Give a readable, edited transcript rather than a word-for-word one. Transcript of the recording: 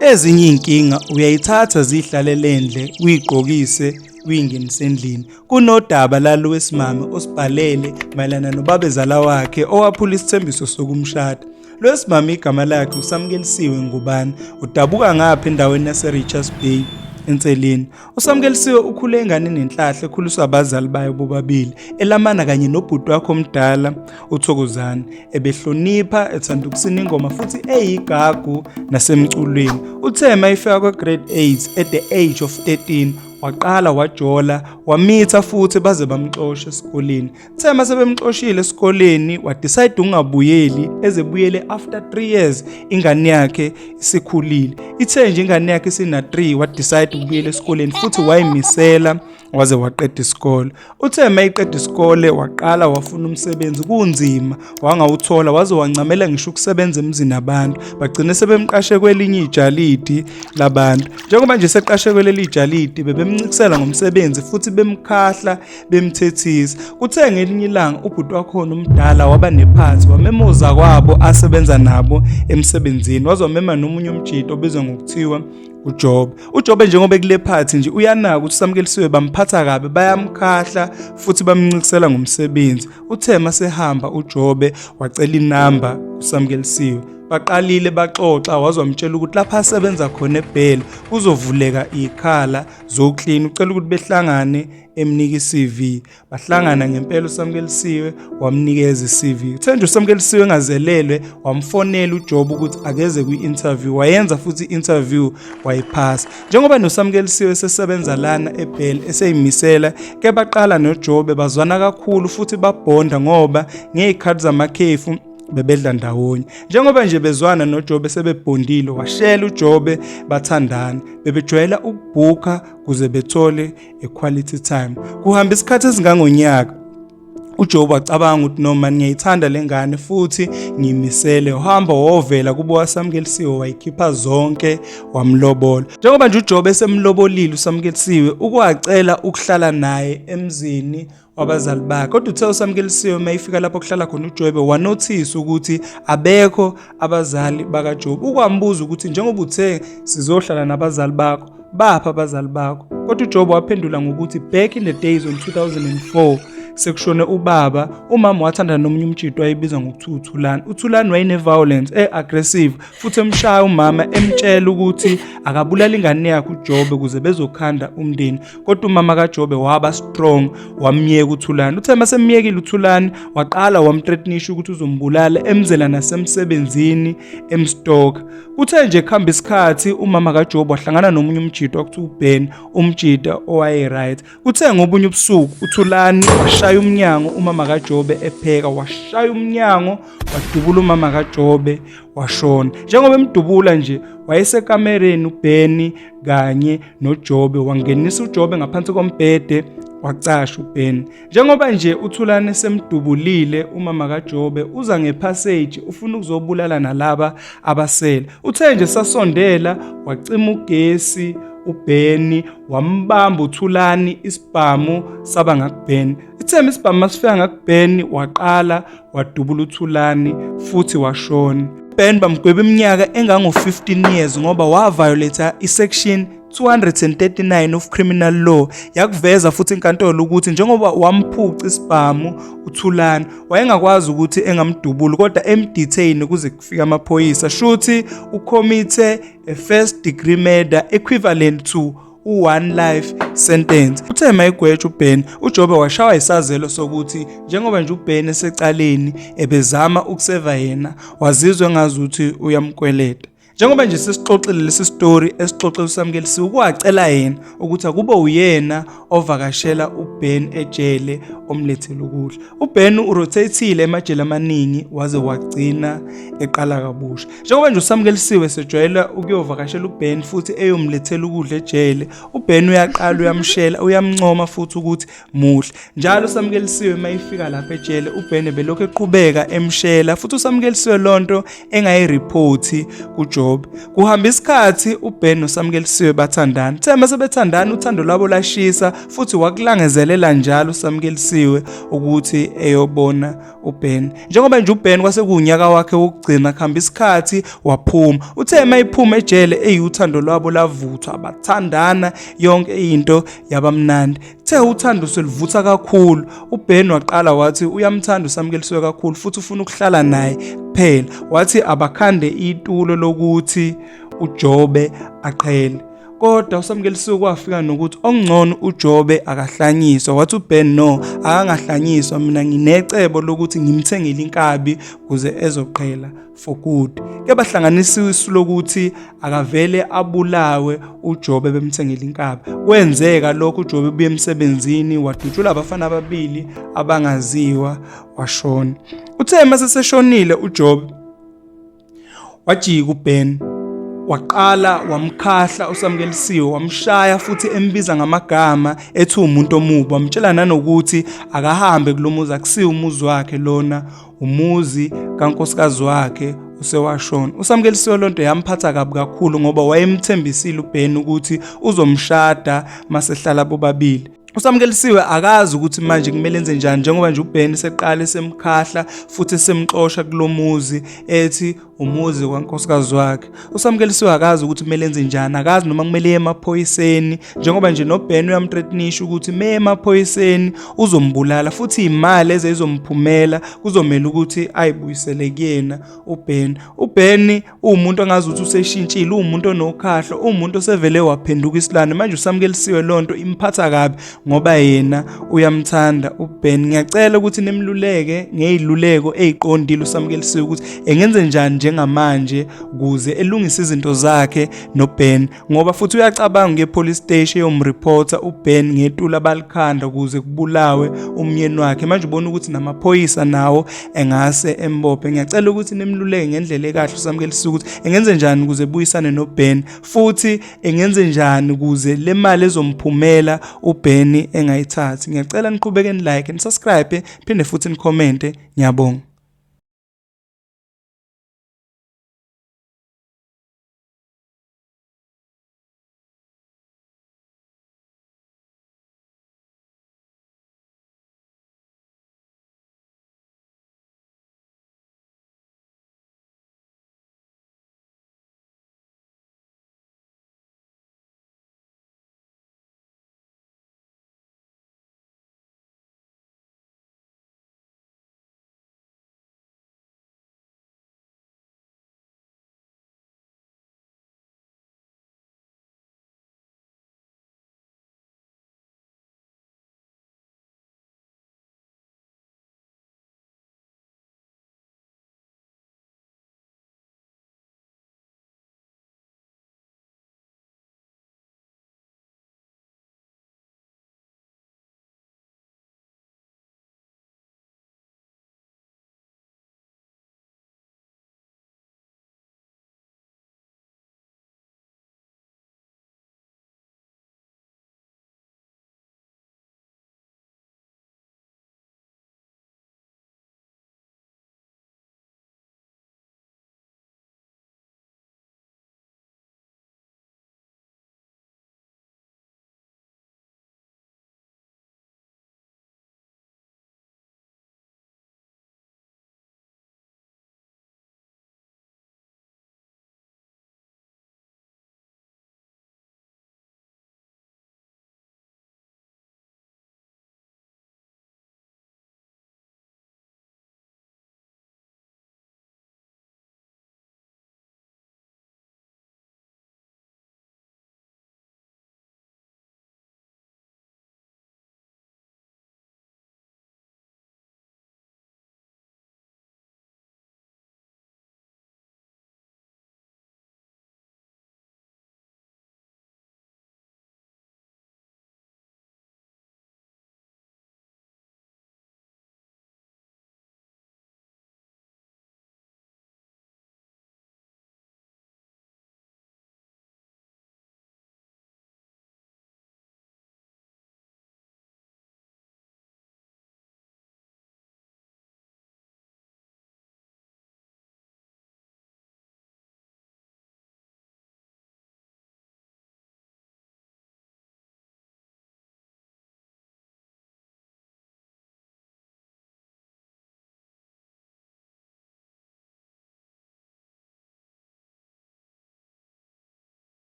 Ezinye inkinga uyayithatha zihlalelendle uyigqokise uyingenise endlini. Kunodaba lalo wesimame osibhalele mayelana nobabezala wakhe owaphula isithembiso sokumshada. Lo simame igama lakhe uSamkelisiwe Ngubane, udabuka ngapha endaweni yaseRichards Bay eNtseleni. uSamkelisiwe ukhule enganeni nenhlahla ekhuliswa abazali bayo bobabili, elamana kanye nobhuti wakhe omdala uThokozane, ebehlonipha, ethanda ukusina ingoma futhi eyigagu nasemculweni. Uthe mayefika kwa-grade 8 at the age of 13 waqala wajola, wamitha futhi baze bamxosha esikoleni. Thema sebemxoshile esikoleni wadecide ungabuyeli ezebuyele after 3 years ingane yakhe isikhulile. Ithe nje ingane yakhe sina 3 wadecide ukubuyela esikoleni futhi wayimisela waze waqeda isikole. Uthe mayiqeda isikole waqala wafuna umsebenzi kunzima wangawuthola waze wancamela ngisho ukusebenza emzini abantu. Bagcine sebemqashe kwelinye ijalidi labantu. Njengoba nje seqashe kweleli ijalidi bemncikisela ngomsebenzi futhi bemkhahla bemthethisa. Kuthe ngelinye ilanga ubhuti wakhona umdala waba nephathi wamemoza kwabo asebenza nabo emsebenzini. Wazomema nomunye umjito obizwa ngokuthiwa uJobe. uJobe njengoba kule phathi nje uyanaka ukuthi uSamkelisiwe bamphatha kabi, bayamkhahla futhi bamncikisela ngomsebenzi. Uthe masehamba uJobe wacela inamba uSamkelisiwe. Baqalile baxoxa wazomtshela ukuthi lapha asebenza khona eBhele kuzovuleka ikhala zoklini, ucela ukuthi behlangane emnika iCV. Bahlangana ngempela uSamkelisiwe wamnikeza iCV. Uthe nje uSamkelisiwe engazelelwe wamfonela uJobe ukuthi akeze kwi-interview. Wayenza futhi i-interview wayiphasa. Njengoba noSamkelisiwe sesebenza lana eBhele eseyimisela, ke baqala noJobe bazwana kakhulu futhi babonda ngoba ngezikhathi zamakhefu bebedla ndawonye. Njengoba nje bezwana noJobe sebebondile washela uJobe bathandana. Bebejwayela ukubhuka kuze bethole equality time. Kuhamba isikhathi esingangonyaka uJobe wacabanga ukuthi noma ngiyayithanda lengane futhi ngimisele, uhamba wovela kubo waSamkelisiwe wayikhipha zonke wamlobola. Njengoba nje uJobe esemlobolile uSamkelisiwe ukwacela ukuhlala naye emzini wabazali bakhe. Kodwa uthe uSamkelisiwe mayifika lapho kuhlala khona uJobe wanotice ukuthi abekho abazali bakaJobe. Ukwambuza ukuthi njengoba uthe sizohlala nabazali bakho, bapha abazali bakho. Kodwa uJobe waphendula ngokuthi back in the days on 2004 sekushone ubaba, umama wathanda nomunye umjito ayibizwa ngokuthiwa uThulani. uThulani wayene-violence, aggressive futhi emshaya umama emtshela ukuthi akabulala ingane yakhe uJobe ukuze bezokhanda umndeni. Kodwa umama kaJobe waba strong wamyeka uThulani. Uthe masemyekile uThulani waqala wamthreatenisha ukuthi uzombulala emzela nasemsebenzini emstock. Kuthe nje kuhamba isikhathi umama kaJobe wahlangana nomunye umjito okuthiwa uBen, umjita owaye-right. Kuthe ngobunye ubusuku uThulani washaya umnyango umama kaJobe epheka, washaya umnyango wadubula umama kaJobe washona. Njengoba emdubula nje wayesekamereni uBen kanye noJobe, wangenisa uJobe ngaphansi kombhede wacasha uBen. Njengoba nje uThulani semdubulile umama kaJobe uza ngepassage ufuna ukuzobulala nalaba abasele. Uthe nje sasondela wacima ugesi uBen, wambamba uThulani isibhamu saba ngakuBen. Ithema isibhamu masifika ngakuBen waqala wadubula uThulani futhi washona. uBen bamgweba iminyaka engango-15 years ngoba waviolate isection 239 of criminal law. Yakuveza futhi inkantolo ukuthi njengoba wamphuca isibhamu uThulani wayengakwazi ukuthi engamdubuli kodwa emdetain kuze kufika amaphoyisa. Shuthi ucommit a first degree murder equivalent to u1 life sentence. Uthe mayigwetsha uBen, uJobe washawa isazelo sokuthi njengoba nje uBen esecaleni ebezama ukuseva yena wazizwe engazuthi uyamkweleta. Njengoba nje sesixoxile lesi story esixoxe uSamkelisiwe ukwacela yena ukuthi akube uyena ovakashela uBen ejele omlethela ukudla. uBen urotatile emajele amaningi waze wagcina eqala kabusha. Njengoba nje uSamkelisiwe sejwayela ukuyovakashela uBen futhi eyomlethela ukudla ejele, uBen uyaqala uyamshela uyamncoma futhi ukuthi muhle. Njalo uSamkelisiwe mayifika lapha ejele uBen belokho eqhubeka emshela futhi uSamkelisiwe lonto engayireport kuJobe. Kuhamba isikhathi uBen noSamkelisiwe bathandana. Thema sebethandana uthando lwabo lashisa futhi wakulangezelela njalo uSamkelisiwe uSamkelisiwe ukuthi eyobona uBen. Njengoba nje uBen kwase kuunyaka wakhe wokugcina kuhamba isikhathi waphuma. Uthe mayiphuma ejele eyuthando lwabo lavuthwa bathandana yonke into yabamnandi. Uthe uthando selivutha kakhulu. uBen waqala wathi uyamthanda uSamkelisiwe kakhulu futhi ufuna ukuhlala naye kuphela. Wathi abakhande itulo lokuthi uJobe aqhele. Kodwa uSamkelisiwe kwafika nokuthi okungcono uJobe akahlanyiswa. Wathi uBen no, akangahlanyiswa, mina nginecebo lokuthi ngimthengele inkabi ukuze ezoqhela for good. Ke bahlanganisa isu lokuthi akavele abulawe uJobe bemthengele inkabi. Kwenzeka lokho, uJobe ubuye emsebenzini wadutshula abafana ababili abangaziwa washona. Uthe mase seshonile uJobe wajika uBen, waqala wamkhahla uSamkelisiwe, wamshaya futhi embiza ngamagama ethi umuntu omubi. Wamtshela nanokuthi akahambe kulomuzi, akusiyo umuzi wakhe lona, umuzi kankosikazi wakhe usewashona. uSamkelisiwe lonto yamphatha kabi kakhulu ngoba wayemthembisile uBen ukuthi uzomshada masehlala bobabili. uSamkelisiwe akazi ukuthi manje kumele enze njani njengoba nje uBen seqala semkhahla futhi semxosha kulomuzi ethi umuzi kankosikazi wakhe. uSamkelisiwe akazi ukuthi kumele enze njani, akazi noma kumele eye emaphoyiseni njengoba nje noBen uyamthreatenisha ukuthi meye emaphoyiseni uzombulala futhi imali ezizomphumela kuzomela ukuthi ayibuyisele kuyena uBen. uBen umuntu angazi ukuthi useshintshile, umuntu onokhahlo, umuntu osevele waphenduka isilwane. Manje uSamkelisiwe lonto imphatha kabi ngoba yena uyamthanda uBen. Ngiyacela ukuthi nemluleke ngeziluleko eziqondile uSamkelisiwe ukuthi engenze njani njengamanje ukuze elungise izinto zakhe noBen, ngoba futhi uyacabanga ngepolice station yomreporter uBen ngetula abalikhanda ukuze kubulawe umyeni wakhe. Manje ubona ukuthi namaphoyisa nawo engase embophe. Ngiyacela ukuthi nemluleke ngendlela ekahle uSamkelisiwe ukuthi engenze njani ukuze ebuyisane noBen futhi engenze njani ukuze le mali ezomphumela uBen engayithathi. Ngiyacela niqhubeke ni like and subscribe, phinde futhi ni comment. Ngiyabonga.